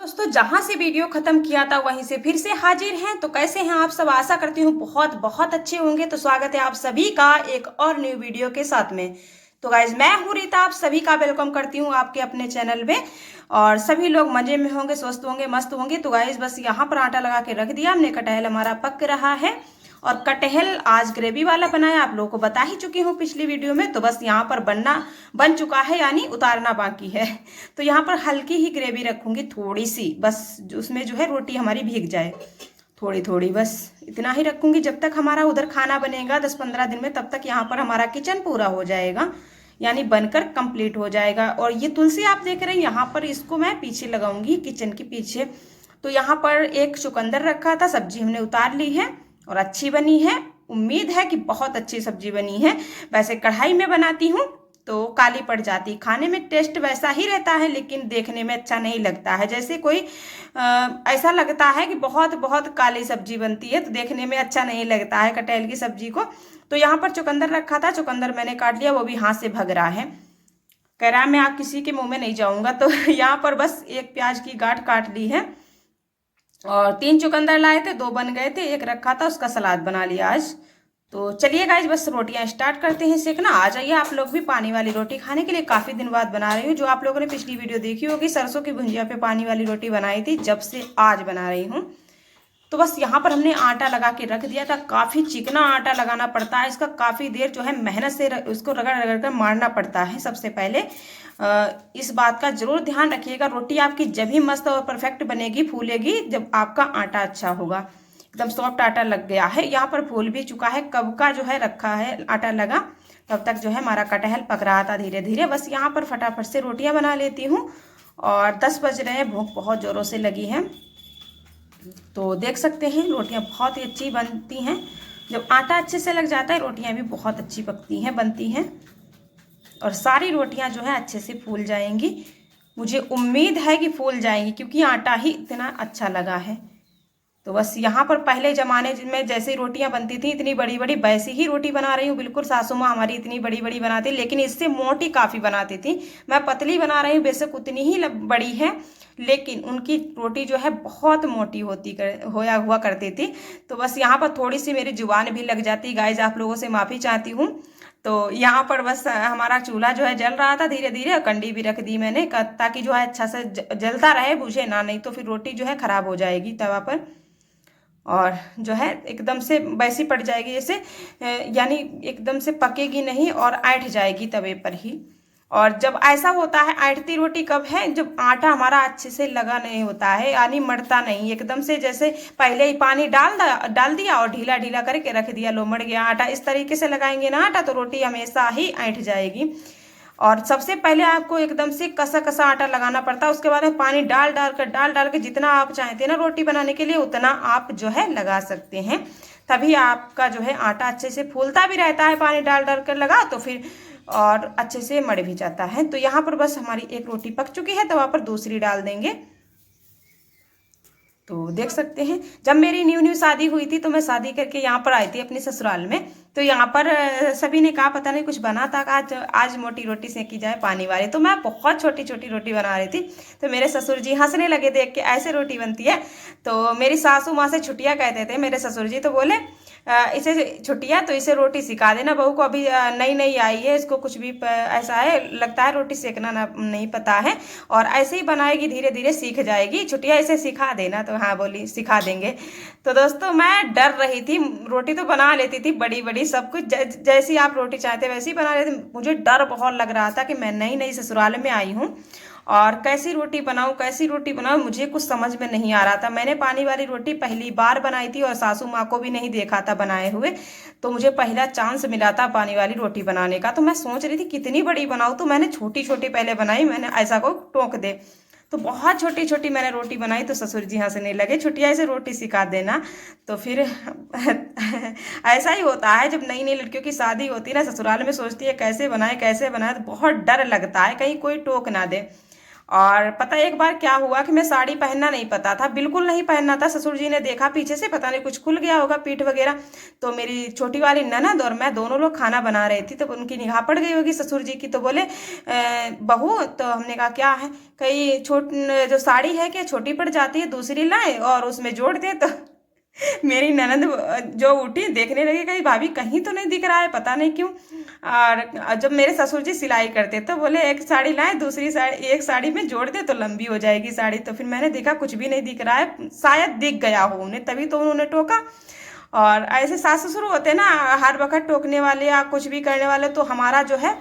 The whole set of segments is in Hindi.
दोस्तों जहां से वीडियो खत्म किया था वहीं से फिर से हाजिर हैं। तो कैसे हैं आप सब? आशा करती हूँ बहुत बहुत अच्छे होंगे। तो स्वागत है आप सभी का एक और न्यू वीडियो के साथ में। तो गाइज मैं हूँ रीता, आप सभी का वेलकम करती हूँ आपके अपने चैनल में। और सभी लोग मजे में होंगे, स्वस्थ होंगे, मस्त होंगे। तो गाइज बस यहाँ पर आटा लगा के रख दिया हमने। कटहल हमारा पक रहा है और कटहल आज ग्रेवी वाला बनाया, आप लोगों को बता ही चुकी हूँ पिछली वीडियो में। तो बस यहाँ पर बन चुका है, यानी उतारना बाकी है। तो यहाँ पर हल्की ही ग्रेवी रखूंगी, थोड़ी सी बस, उसमें जो है रोटी हमारी भीग जाए थोड़ी थोड़ी, बस इतना ही रखूंगी। जब तक हमारा उधर खाना बनेगा 10-15 दिन में, तब तक यहाँ पर हमारा किचन पूरा हो जाएगा, यानी बनकर कंप्लीट हो जाएगा। और ये तुलसी आप देख रहे हैं यहाँ पर, इसको मैं पीछे लगाऊंगी किचन के पीछे। तो यहाँ पर एक चुकंदर रखा था, सब्जी हमने उतार ली है और अच्छी बनी है। उम्मीद है कि बहुत अच्छी सब्जी बनी है। वैसे कढ़ाई में बनाती हूँ तो काली पड़ जाती, खाने में टेस्ट वैसा ही रहता है लेकिन देखने में अच्छा नहीं लगता है। जैसे कोई ऐसा लगता है कि बहुत बहुत काली सब्जी बनती है तो देखने में अच्छा नहीं लगता है कटहल की सब्जी को। तो यहाँ पर चुकंदर रखा था, चुकंदर मैंने काट लिया, वो भी हाथ से भग रहा है, कह रहा है मैं आप किसी के मुंह में नहीं जाऊंगा। तो यहाँ पर बस एक प्याज की गांठ काट ली है और 3 चुकंदर लाए थे, 2 बन गए थे, एक रखा था, उसका सलाद बना लिया आज। तो चलिए गाइज बस रोटियां स्टार्ट करते हैं सेकना। आ जाइए आप लोग भी पानी वाली रोटी खाने के लिए। काफ़ी दिन बाद बना रही हूँ, जो आप लोगों ने पिछली वीडियो देखी होगी सरसों की भुंजिया पे पानी वाली रोटी बनाई थी, जब से आज बना रही हूँ। तो बस यहाँ पर हमने आटा लगा के रख दिया था। काफ़ी चिकना आटा लगाना पड़ता है इसका, काफ़ी देर जो है मेहनत से उसको रगड़ रगड़ कर मारना पड़ता है। सबसे पहले इस बात का जरूर ध्यान रखिएगा, रोटी आपकी जब ही मस्त और परफेक्ट बनेगी, फूलेगी, जब आपका आटा अच्छा होगा। एकदम सॉफ्ट आटा लग गया है, यहाँ पर फूल भी चुका है, कब का जो है रखा है आटा लगा, तब तक जो है हमारा कटहल पक रहा था धीरे धीरे। बस यहाँ पर फटाफट से रोटियाँ बना लेती हूँ। और 10 बज रहे हैं, भूख बहुत ज़ोरों से लगी है। तो देख सकते हैं रोटियां बहुत ही अच्छी बनती हैं। जब आटा अच्छे से लग जाता है रोटियां भी बहुत अच्छी पकती हैं, बनती हैं। और सारी रोटियां जो है अच्छे से फूल जाएंगी, मुझे उम्मीद है कि फूल जाएंगी, क्योंकि आटा ही इतना अच्छा लगा है। तो बस यहाँ पर पहले ज़माने में जैसे रोटियां बनती थी इतनी बड़ी बड़ी, वैसी ही रोटी बना रही हूँ बिल्कुल। सासू माँ हमारी इतनी बड़ी बड़ी बनाती, लेकिन इससे मोटी काफ़ी बनाती थी। मैं पतली बना रही हूँ, बेशक उतनी ही बड़ी है, लेकिन उनकी रोटी जो है बहुत मोटी होया हुआ करती थी। तो बस यहाँ पर थोड़ी सी मेरी जुबान भी लग जाती, गाइज आप लोगों से माफ़ी चाहती हूँ। तो यहाँ पर बस हमारा चूल्हा जो है जल रहा था धीरे धीरे, कंडी भी रख दी मैंने ताकि जो है अच्छा से जलता रहे, बुझे ना, नहीं तो फिर रोटी जो है ख़राब हो जाएगी तवा पर, और जो है एकदम से वैसी पड़ जाएगी जैसे, यानी एकदम से पकेगी नहीं और ऐंठ जाएगी तवे पर ही। और जब ऐसा होता है, ऐंठती रोटी कब है? जब आटा हमारा अच्छे से लगा नहीं होता है, यानी मड़ता नहीं एकदम से, जैसे पहले ही पानी डाल दिया और ढीला ढीला करके रख दिया, लो मड़ गया आटा। इस तरीके से लगाएंगे ना आटा तो रोटी हमेशा ही ऐंठ जाएगी। और सबसे पहले आपको एकदम से कसा कसा आटा लगाना पड़ता है, उसके बाद में पानी डाल डाल के जितना आप चाहते हैं ना रोटी बनाने के लिए, उतना आप जो है लगा सकते हैं। तभी आपका जो है आटा अच्छे से फूलता भी रहता है, पानी डाल कर लगा तो फिर और अच्छे से मड़ भी जाता है। तो यहाँ पर बस हमारी एक रोटी पक चुकी है, तो वहाँ पर दूसरी डाल देंगे। तो देख सकते हैं, जब मेरी न्यू शादी हुई थी तो मैं शादी करके यहाँ पर आई थी अपने ससुराल में। तो यहाँ पर सभी ने कहा पता नहीं कुछ बना था, आज मोटी रोटी सेकी जाए पानी वाली। तो मैं बहुत छोटी छोटी रोटी बना रही थी, तो मेरे ससुर जी हंसने लगे देख के, ऐसे रोटी बनती है। तो मेरी सासू माँ से छुट्टियाँ कहते थे मेरे ससुर जी, तो बोले इसे छुट्टियाँ तो इसे रोटी सिखा देना, बहू को अभी नई नई आई है, इसको कुछ भी ऐसा है लगता है रोटी सेकना नहीं पता है, और ऐसे ही बनाएगी धीरे धीरे सीख जाएगी, छुट्टियाँ इसे सिखा देना। तो हाँ बोली सिखा देंगे। तो दोस्तों मैं डर रही थी, रोटी तो बना लेती थी बड़ी बड़ी सब कुछ, जैसी आप रोटी चाहते वैसी ही बना लेती। मुझे डर बहुत लग रहा था कि मैं नई नई ससुराल में आई हूँ और कैसी रोटी बनाऊँ, मुझे कुछ समझ में नहीं आ रहा था। मैंने पानी वाली रोटी पहली बार बनाई थी और सासू माँ को भी नहीं देखा था बनाए हुए, तो मुझे पहला चांस मिला था पानी वाली रोटी बनाने का। तो मैं सोच रही थी कितनी बड़ी बनाऊँ, तो मैंने छोटी छोटी पहले बनाई, मैंने ऐसा को टोक दे, तो बहुत छोटी छोटी मैंने रोटी बनाई। तो ससुर जी हंसने लगे, छुट्टियाँ ऐसे रोटी सिखा देना। तो फिर ऐसा ही होता है जब नई नई लड़कियों की शादी होती है ना, ससुराल में सोचती है कैसे बनाए, तो बहुत डर लगता है कहीं कोई टोक ना दे। और पता है एक बार क्या हुआ कि मैं साड़ी पहनना नहीं पता था, बिल्कुल नहीं पहनना था। ससुर जी ने देखा पीछे से, पता नहीं कुछ खुल गया होगा पीठ वगैरह। तो मेरी छोटी वाली ननद और मैं दोनों लोग खाना बना रही थी, तो उनकी निगाह पड़ गई होगी ससुर जी की। तो बोले बहू, तो हमने कहा क्या है, कहीं जो साड़ी है क्या छोटी पड़ जाती है, दूसरी लाए और उसमें जोड़ दे। तो मेरी ननद जो उठी देखने लगी, कहीं भाभी कहीं तो नहीं दिख रहा है, पता नहीं क्यों। और जब मेरे ससुर जी सिलाई करते तो बोले एक साड़ी लाए, दूसरी साड़ी एक साड़ी में जोड़ दे तो लंबी हो जाएगी साड़ी। तो फिर मैंने देखा कुछ भी नहीं दिख रहा है, शायद दिख गया हो उन्हें, तभी तो उन्होंने टोका। और ऐसे सास ससुर होते हैं ना, हर वक्त टोकने वाले या कुछ भी करने वाले, तो हमारा जो है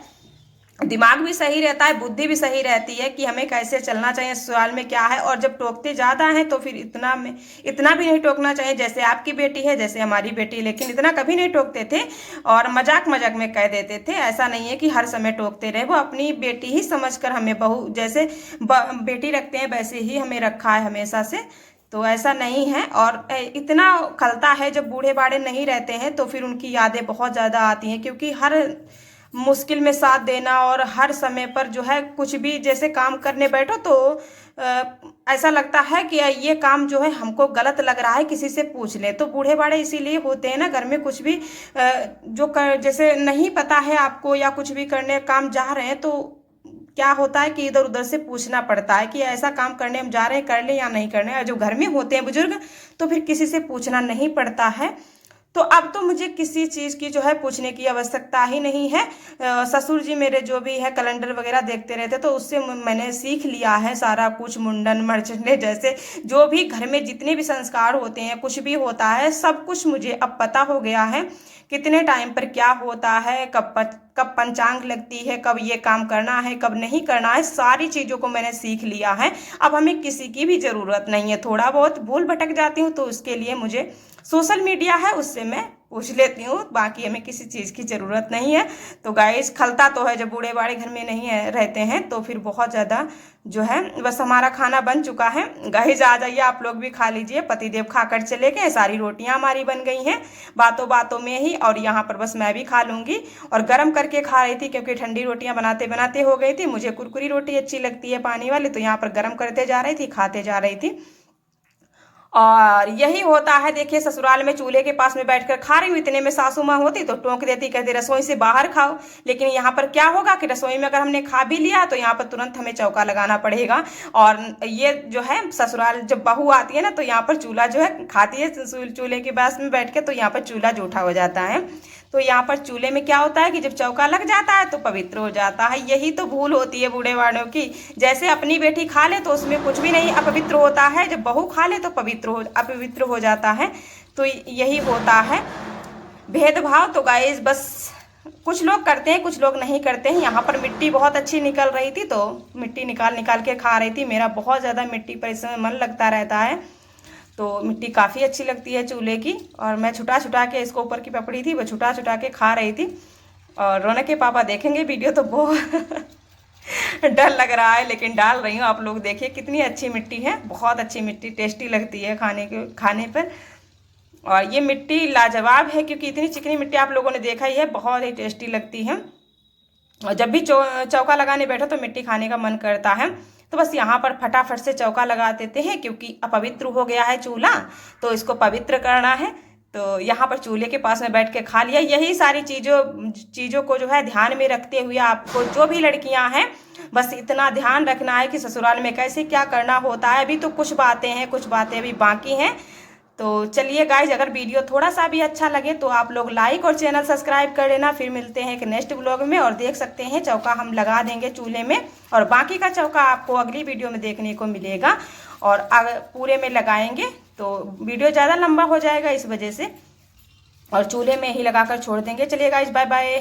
दिमाग भी सही रहता है, बुद्धि भी सही रहती है कि हमें कैसे चलना चाहिए, ससुराल में क्या है। और जब टोकते ज़्यादा हैं तो फिर इतना भी नहीं टोकना चाहिए, जैसे आपकी बेटी है, जैसे हमारी बेटी, लेकिन इतना कभी नहीं टोकते थे और मजाक मजाक में कह देते थे। ऐसा नहीं है कि हर समय टोकते रहे, वो अपनी बेटी ही समझकर हमें बहू जैसे बेटी रखते हैं वैसे ही हमें रखा है हमेशा से। तो ऐसा नहीं है। और इतना खलता है जब बूढ़े बाड़े नहीं रहते हैं तो फिर उनकी यादें बहुत ज़्यादा आती हैं, क्योंकि हर मुश्किल में साथ देना और हर समय पर जो है कुछ भी जैसे काम करने बैठो तो ऐसा लगता है कि ये काम जो है हमको गलत लग रहा है, किसी से पूछ ले। तो बूढ़े बाड़े इसीलिए होते हैं ना, घर में कुछ भी जैसे नहीं पता है आपको या कुछ भी करने काम जा रहे हैं तो क्या होता है कि इधर उधर से पूछना पड़ता है कि ऐसा काम करने हम जा रहे हैं, कर ले या नहीं करने। और जो घर में होते हैं बुजुर्ग तो फिर किसी से पूछना नहीं पड़ता है। तो अब तो मुझे किसी चीज़ की जो है पूछने की आवश्यकता ही नहीं है। ससुर जी मेरे जो भी है कैलेंडर वगैरह देखते रहते, तो उससे मैंने सीख लिया है सारा कुछ, मुंडन मर्चने जैसे जो भी घर में जितने भी संस्कार होते हैं, कुछ भी होता है, सब कुछ मुझे अब पता हो गया है। कितने टाइम पर क्या होता है, कब पंचांग लगती है, कब ये काम करना है, कब नहीं करना है, सारी चीज़ों को मैंने सीख लिया है। अब हमें किसी की भी ज़रूरत नहीं है। थोड़ा बहुत भूल भटक जाती हूँ तो उसके लिए मुझे सोशल मीडिया है, उससे मैं पूछ लेती हूँ, बाकी हमें किसी चीज़ की ज़रूरत नहीं है। तो गाइस खलता तो है, जब बूढ़े बाड़े घर में नहीं है रहते हैं तो फिर बहुत ज़्यादा जो है। बस हमारा खाना बन चुका है गाइस, आ जाइए आप लोग भी खा लीजिए। पतिदेव खाकर चले गए, सारी रोटियां हमारी बन गई हैं बातों बातों में ही, और यहाँ पर बस मैं भी खा लूँगी। और गर्म करके खा रही थी क्योंकि ठंडी रोटियां बनाते बनाते हो गई थी। मुझे कुरकुरी रोटी अच्छी लगती है पानी वाली, तो यहाँ पर गर्म करते जा रही थी, खाते जा रही थी। और यही होता है, देखिए ससुराल में चूल्हे के पास में बैठकर खा रही हूँ, इतने में सासू माँ होती तो टोक देती, कहती रसोई से बाहर खाओ। लेकिन यहाँ पर क्या होगा कि रसोई में अगर हमने खा भी लिया तो यहाँ पर तुरंत हमें चौका लगाना पड़ेगा। और ये जो है ससुराल जब बहू आती है ना तो यहाँ पर चूल्हा जो है खाती है चूल्हे के पास में बैठ के, तो यहाँ पर चूल्हा जूठा हो जाता है। तो यहाँ पर चूल्हे में क्या होता है कि जब चौका लग जाता है तो पवित्र हो जाता है। यही तो भूल होती है बूढ़े वालों की, जैसे अपनी बेटी खा ले तो उसमें कुछ भी नहीं अपवित्र होता है, जब बहू खा ले तो अपवित्र हो जाता है। तो यही होता है भेदभाव। तो गाइस बस कुछ लोग करते हैं, कुछ लोग नहीं करते हैं। यहाँ पर मिट्टी बहुत अच्छी निकल रही थी तो मिट्टी निकाल निकाल के खा रही थी। मेरा बहुत ज़्यादा मिट्टी पर इसमें मन लगता रहता है, तो मिट्टी काफ़ी अच्छी लगती है चूल्हे की। और मैं छुटा छुटा के, इसको ऊपर की पपड़ी थी वो छुटा छुटा के खा रही थी। और रौनक के पापा देखेंगे वीडियो तो बहुत डर लग रहा है, लेकिन डाल रही हूँ। आप लोग देखिए कितनी अच्छी मिट्टी है, बहुत अच्छी मिट्टी, टेस्टी लगती है खाने पर। और ये मिट्टी लाजवाब है क्योंकि इतनी चिकनी मिट्टी आप लोगों ने देखा ही है, बहुत ही टेस्टी लगती है। और जब भी चौका लगाने बैठो तो मिट्टी खाने का मन करता है। तो बस यहाँ पर फटाफट से चौका लगा देते हैं क्योंकि अपवित्र हो गया है चूल्हा, तो इसको पवित्र करना है। तो यहाँ पर चूल्हे के पास में बैठ के खा लिया। यही सारी चीज़ों को जो है ध्यान में रखते हुए आपको, जो भी लड़कियाँ हैं, बस इतना ध्यान रखना है कि ससुराल में कैसे क्या करना होता है। अभी तो कुछ बातें अभी बाकी हैं। तो चलिए गाइज, अगर वीडियो थोड़ा सा भी अच्छा लगे तो आप लोग लाइक और चैनल सब्सक्राइब कर लेना। फिर मिलते हैं एक नेक्स्ट ब्लॉग में। और देख सकते हैं चौका हम लगा देंगे चूल्हे में, और बाकी का चौका आपको अगली वीडियो में देखने को मिलेगा। और अगर पूरे में लगाएंगे तो वीडियो ज़्यादा लंबा हो जाएगा इस वजह से, और चूल्हे में ही लगाकर छोड़ देंगे। चलिए गाइज, बाय बाय।